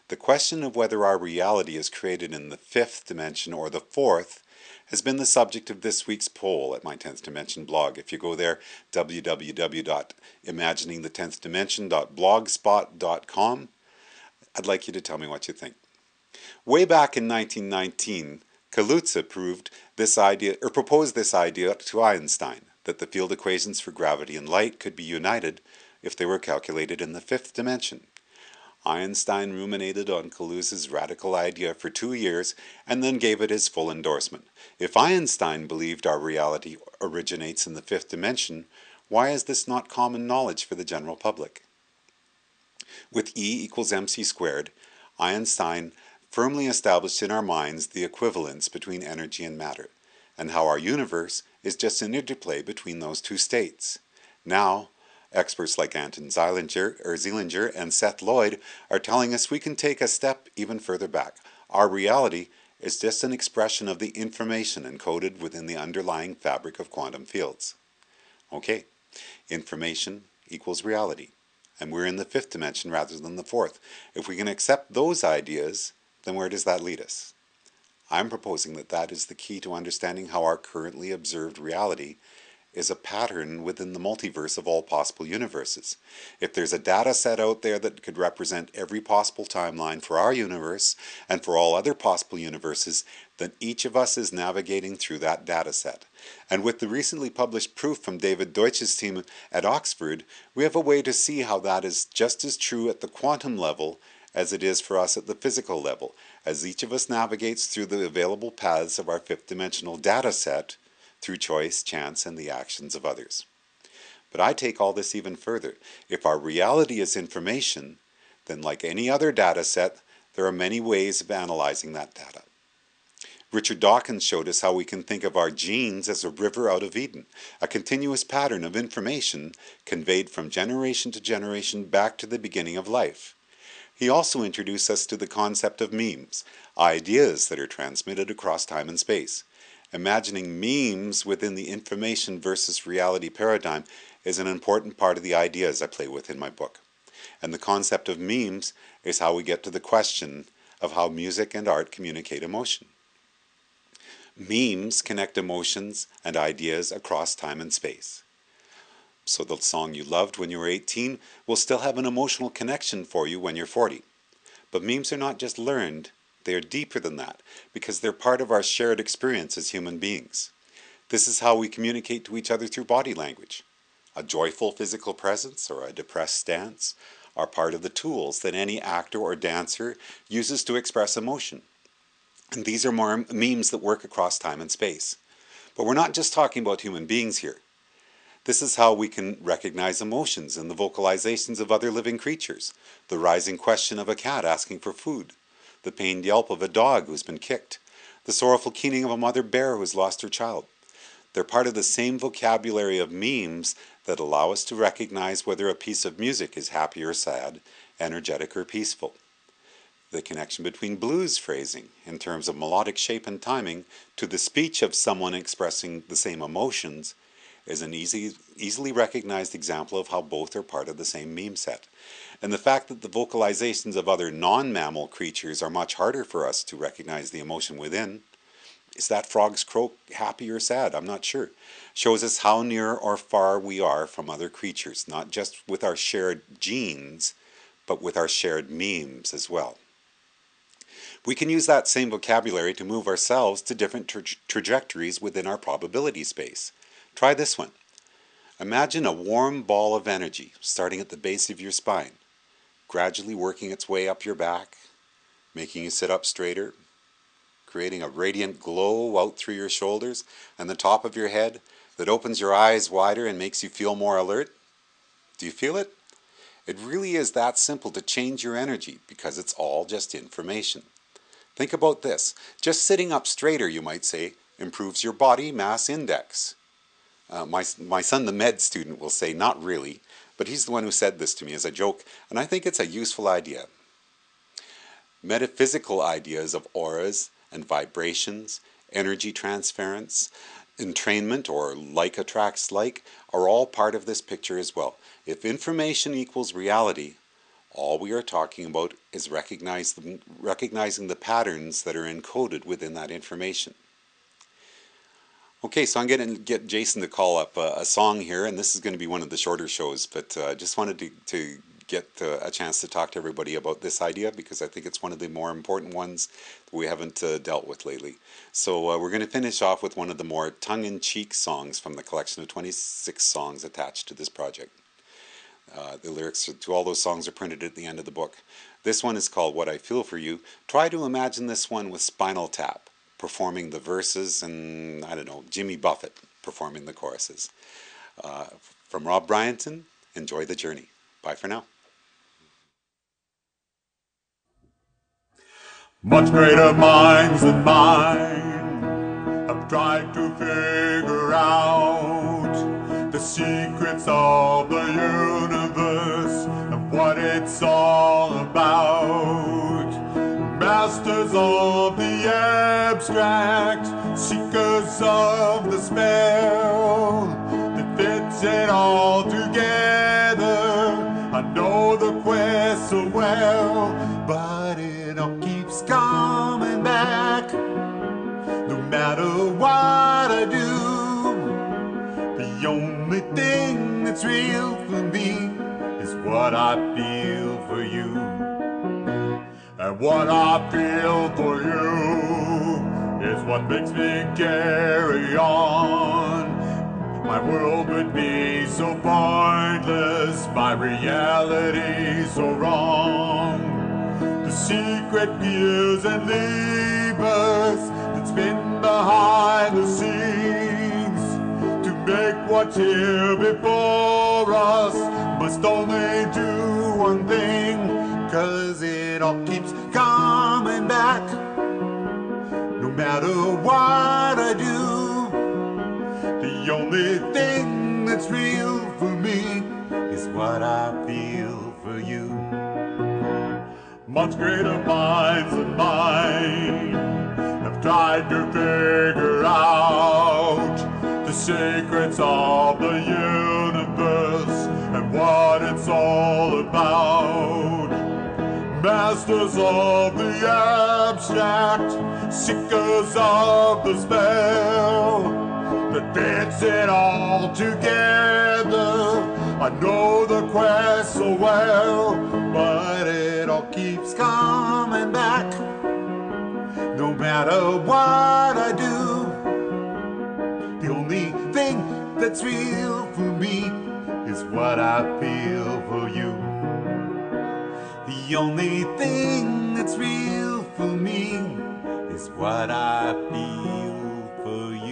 The question of whether our reality is created in the fifth dimension or the fourth has been the subject of this week's poll at my 10th Dimension blog. If you go there, www.imaginingthe10thdimension.blogspot.com, I'd like you to tell me what you think. Way back in 1919, Kaluza proposed this idea to Einstein, that the field equations for gravity and light could be united if they were calculated in the fifth dimension. Einstein ruminated on Kaluza's radical idea for 2 years and then gave it his full endorsement. If Einstein believed our reality originates in the fifth dimension, why is this not common knowledge for the general public? With E equals mc squared, Einstein firmly established in our minds the equivalence between energy and matter, and how our universe is just an interplay between those two states. Now, experts like Anton Zeilinger and Seth Lloyd are telling us we can take a step even further back. Our reality is just an expression of the information encoded within the underlying fabric of quantum fields. Okay, information equals reality, and we're in the fifth dimension rather than the fourth. If we can accept those ideas, then where does that lead us? I'm proposing that that is the key to understanding how our currently observed reality is a pattern within the multiverse of all possible universes. If there's a data set out there that could represent every possible timeline for our universe and for all other possible universes, then each of us is navigating through that data set. And with the recently published proof from David Deutsch's team at Oxford, we have a way to see how that is just as true at the quantum level as it is for us at the physical level, as each of us navigates through the available paths of our fifth dimensional data set through choice, chance, and the actions of others. But I take all this even further. If our reality is information, then like any other data set, there are many ways of analyzing that data. Richard Dawkins showed us how we can think of our genes as a river out of Eden, a continuous pattern of information conveyed from generation to generation back to the beginning of life. He also introduced us to the concept of memes, ideas that are transmitted across time and space. Imagining memes within the information versus reality paradigm is an important part of the ideas I play with in my book. And the concept of memes is how we get to the question of how music and art communicate emotion. Memes connect emotions and ideas across time and space. So the song you loved when you were 18 will still have an emotional connection for you when you're 40. But memes are not just learned. They are deeper than that, because they're part of our shared experience as human beings. This is how we communicate to each other through body language. A joyful physical presence or a depressed stance are part of the tools that any actor or dancer uses to express emotion. And these are more memes that work across time and space. But we're not just talking about human beings here. This is how we can recognize emotions in the vocalizations of other living creatures, the rising question of a cat asking for food, the pained yelp of a dog who's been kicked, the sorrowful keening of a mother bear who has lost her child. They're part of the same vocabulary of memes that allow us to recognize whether a piece of music is happy or sad, energetic or peaceful. The connection between blues phrasing, in terms of melodic shape and timing, to the speech of someone expressing the same emotions, is an easily recognized example of how both are part of the same meme set. And the fact that the vocalizations of other non-mammal creatures are much harder for us to recognize the emotion within. Is that frog's croak happy or sad? I'm not sure. Shows us how near or far we are from other creatures, not just with our shared genes, but with our shared memes as well. We can use that same vocabulary to move ourselves to different trajectories within our probability space. Try this one. Imagine a warm ball of energy starting at the base of your spine, gradually working its way up your back, making you sit up straighter, creating a radiant glow out through your shoulders and the top of your head that opens your eyes wider and makes you feel more alert. Do you feel it? It really is that simple to change your energy because it's all just information. Think about this. Just sitting up straighter, you might say, improves your body mass index. My son, the med student, will say, not really, but he's the one who said this to me as a joke, and I think it's a useful idea. Metaphysical ideas of auras and vibrations, energy transference, entrainment, or like attracts like, are all part of this picture as well. If information equals reality, All we are talking about is recognizing the patterns that are encoded within that information. Okay, so I'm going to get Jason to call up a song here, and this is going to be one of the shorter shows, but just wanted to get a chance to talk to everybody about this idea because I think it's one of the more important ones that we haven't dealt with lately. So we're going to finish off with one of the more tongue-in-cheek songs from the collection of 26 songs attached to this project. The lyrics to all those songs are printed at the end of the book. This one is called What I Feel For You. Try to imagine this one with Spinal Tap performing the verses and, I don't know, Jimmy Buffett performing the choruses. From Rob Bryanton, enjoy the journey. Bye for now. Much greater minds than mine have tried to figure out the secrets of the universe and what it's all about. Masters of the abstract, seekers of the spell that fits it all together. I know the quest so well, but it all keeps coming back. No matter what I do, the only thing that's real for me is what I feel for you. And what I feel for you is what makes me carry on. My world would be so pointless, my reality so wrong. The secret years and levers that spin behind the scenes to make what's here before us must only do one thing, 'cause it all keeps coming back. No matter what I do, the only thing that's real for me is what I feel for you. Much greater minds than mine have tried to figure out the secrets of the universe and what it's all about. Masters of the abstract, seekers of the spell that fits it all together. I know the quest so well, but it all keeps coming back. No matter what I do, the only thing that's real for me is what I feel for you. The only thing that's real for me is what I feel for you.